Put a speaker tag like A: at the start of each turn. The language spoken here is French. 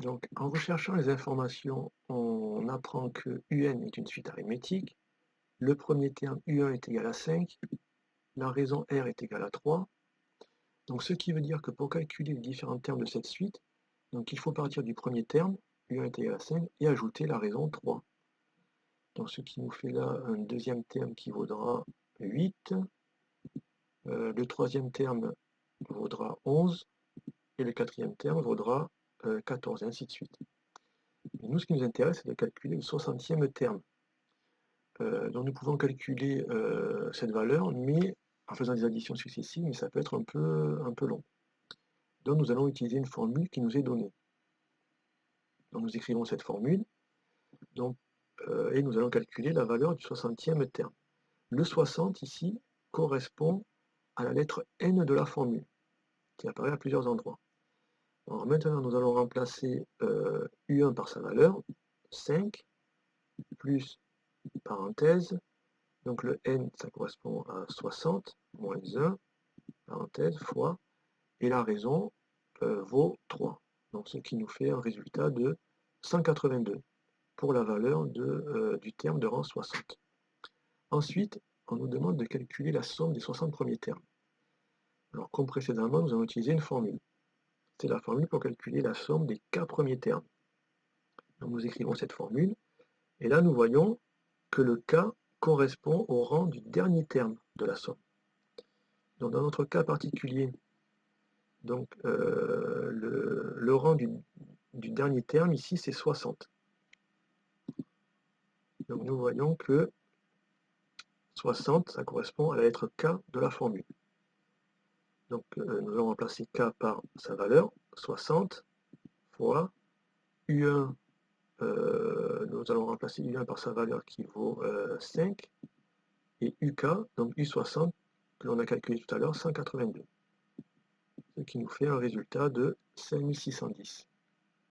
A: Donc, en recherchant les informations, on apprend que UN est une suite arithmétique. Le premier terme U1 est égal à 5. La raison R est égale à 3. Donc, ce qui veut dire que pour calculer les différents termes de cette suite, donc il faut partir du premier terme, U1 est égal à 5, et ajouter la raison 3. Donc, ce qui nous fait là un deuxième terme qui vaudra 8. Le troisième terme vaudra 11. Et le quatrième terme vaudra 14, et ainsi de suite. Et nous, ce qui nous intéresse, c'est de calculer le 60e terme. Donc nous pouvons calculer cette valeur, mais en faisant des additions successives, mais ça peut être un peu long. Donc nous allons utiliser une formule qui nous est donnée. Donc nous écrivons cette formule, et nous allons calculer la valeur du 60e terme. Le 60 ici correspond à la lettre N de la formule, qui apparaît à plusieurs endroits. Alors maintenant, nous allons remplacer U1 par sa valeur, 5, plus parenthèse, donc le N, ça correspond à 60, moins 1, parenthèse, fois, et la raison vaut 3. Donc ce qui nous fait un résultat de 182 pour la valeur du terme de rang 60. Ensuite, on nous demande de calculer la somme des 60 premiers termes. Alors comme précédemment, nous allons utiliser une formule. C'est la formule pour calculer la somme des k premiers termes. Donc nous écrivons cette formule, et là nous voyons que le k correspond au rang du dernier terme de la somme. Donc dans notre cas particulier, donc, le rang du dernier terme ici c'est 60. Donc nous voyons que 60, ça correspond à la lettre k de la formule. Donc nous allons remplacer k par sa valeur, 60, fois U1, nous allons remplacer U1 par sa valeur qui vaut 5, et UK, donc U60, que l'on a calculé tout à l'heure, 182. Ce qui nous fait un résultat de 5610.